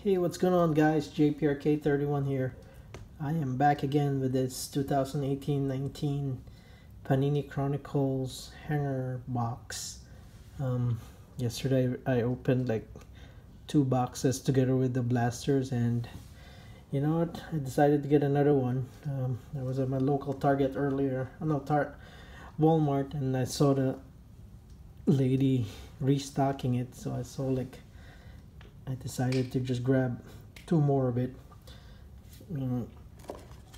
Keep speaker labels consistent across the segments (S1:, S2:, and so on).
S1: Hey, what's going on, guys? JPRK31 here. I am back again with this 2018-19 Panini Chronicles hanger box. Yesterday I opened like 2 boxes together with the blasters, and you know what? I decided to get another one. I was at my local Target earlier, Walmart, and I saw the lady restocking it, so I decided to just grab 2 more of it.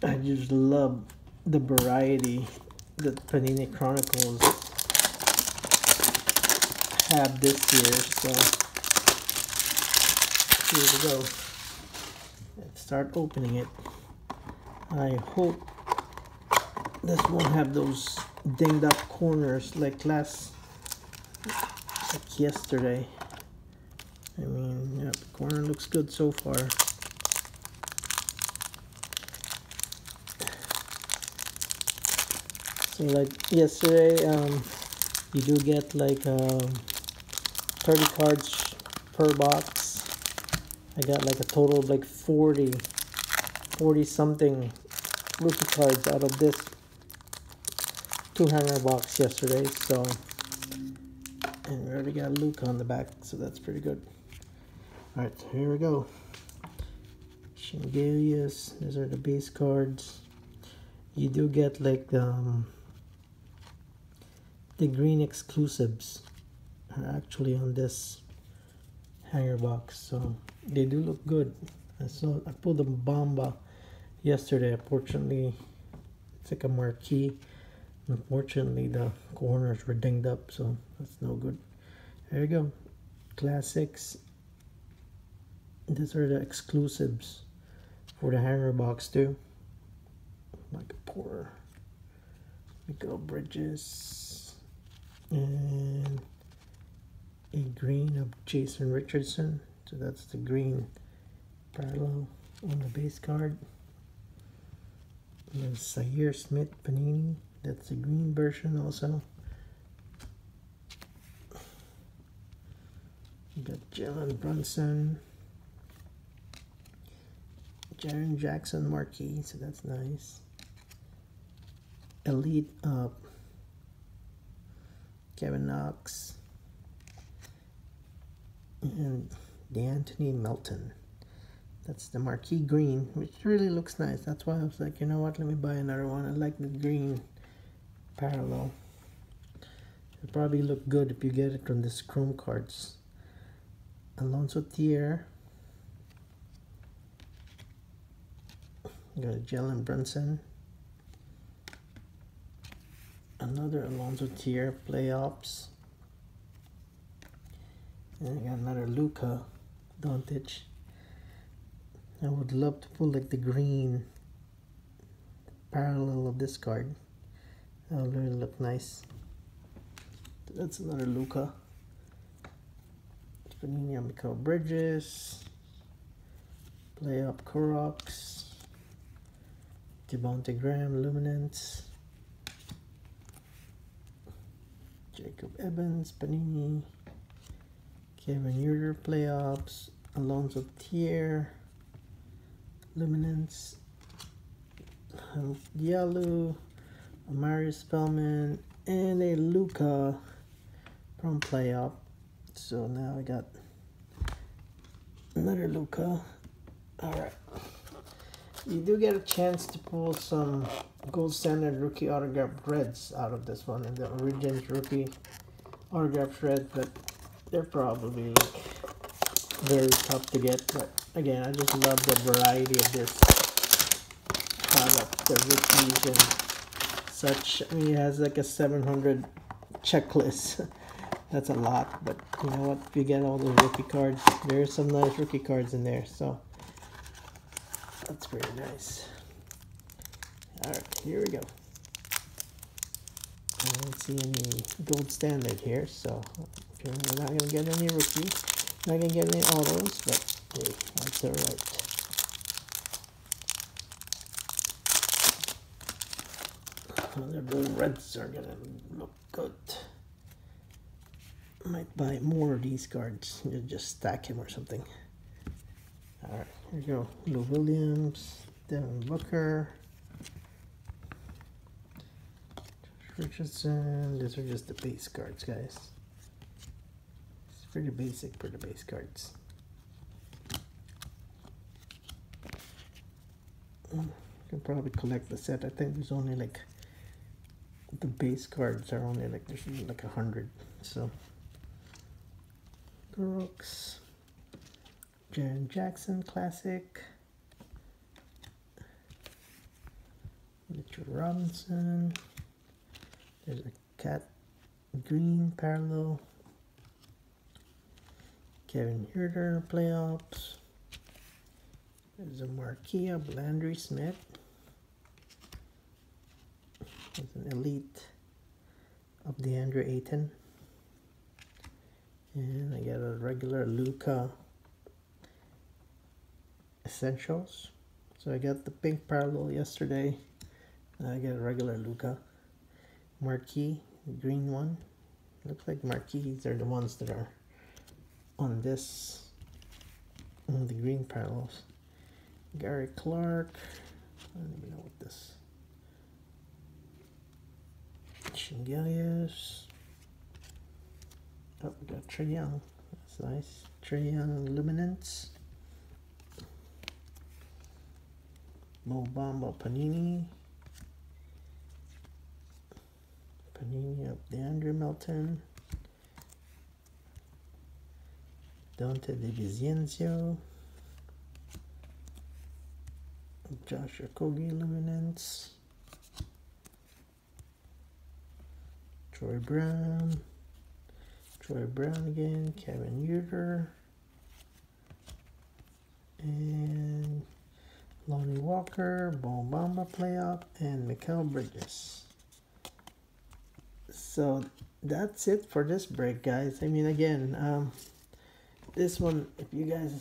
S1: I just love the variety that Panini Chronicles have this year. So here we go. Let's start opening it. I hope this won't have those dinged up corners like yesterday. Yeah, the corner looks good so far. So like yesterday, you do get like 30 cards per box. I got like a total of like 40 something rookie cards out of this 2 hanger box yesterday. So, and we already got Luca on the back, so that's pretty good. Alright, so here we go. Shingelius, these are the base cards. You do get like the green exclusives are actually on this hanger box, so they do look good. I pulled the Bamba yesterday. Unfortunately, it's like a marquee. Unfortunately, the corners were dinged up, so that's no good. There you go. Classics. These are the exclusives for the hanger box too. Like a pour. Miguel Bridges. And a green of Jason Richardson. So that's the green parallel on the base card. And then Zaire Smith Panini. That's the green version also. You got Jalen Brunson. Jaren Jackson marquee, so that's nice. Elite up. Kevin Knox. And DeAnthony Melton. That's the marquee green, which really looks nice. That's why I was like, you know what, let me buy another one. I like the green parallel. It'll probably look good if you get it from this chrome cards. Alonso Thier. Got Jalen Brunson. Another Alonso Thier playoffs. And I got another Luka Doncic. I would love to pull like the green parallel of this card. That would really look nice. That's another Luka. Panini Miguel Bridges. Playoff Koroks. Devontae Graham Luminance. Jacob Evans Panini. Kevin Huerter playoffs. Alonso Thier Luminance. Diallo. Amari Spellman. And a Luka from playoff. So now I got another Luka. Alright. You do get a chance to pull some gold standard rookie autograph reds out of this one, and the Origins rookie autograph red, but they're probably like very tough to get. But again, I just love the variety of this product, the rookies and such. I mean, it has like a 700 checklist. That's a lot, but you know what? If you get all those rookie cards, there's some nice rookie cards in there, so that's pretty nice. Alright, here we go. I don't see any gold standard here, so we're not going to get any rookie. Not going to get any autos, but hey, that's alright. The blue reds are going to look good. Might buy more of these cards. Just stack him or something. All right, here we go. Lou Williams, Devin Booker, Richardson. These are just the base cards, guys. It's pretty basic for the base cards. You can probably collect the set. I think there's only like the base cards are only like there's like 100. So Brooks, Jaren Jackson Classic, Mitchell Robinson. There's a Cat Green parallel. Kevin Herter playoffs. There's a marquee of Landry Smith. There's an elite of DeAndre Ayton. And I got a regular Luka Essentials. So I got the pink parallel yesterday. I got a regular Luka. Marquee, green one. Looks like marquees are the ones that are on this, on the green parallels. Gary Clark. I don't even know what this. Shingelius. Oh, we got Trae Young. That's nice. Trae Young Luminance. Mo Bamba Panini. Panini of DeAndre Melton. Dante DiVincenzo. Josh Okogie Luminance. Troy Brown. Troy Brown again. Kevin Huerter. And Lonnie Walker. Bo Bamba playoff. And Mikal Bridges. So that's it for this break, guys. I mean, again, this one, if you guys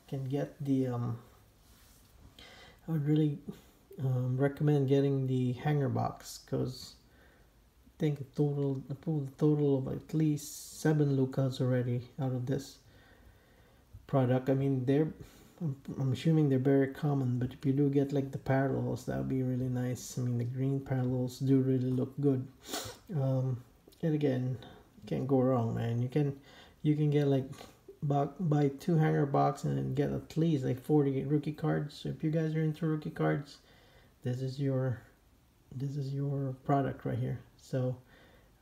S1: can get the I would really recommend getting the hanger box, because I think I pulled a total of at least 7 Lukas already out of this product. I mean, I'm assuming they're very common, but if you do get like the parallels, that would be really nice. I mean, the green parallels do really look good. And again, can't go wrong, man. You can get like buy 2 hanger box and get at least like 40 rookie cards. So if you guys are into rookie cards, this is your product right here. So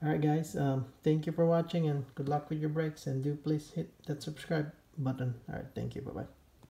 S1: alright guys, thank you for watching and good luck with your breaks, and do please hit that subscribe button. Alright, thank you, bye bye.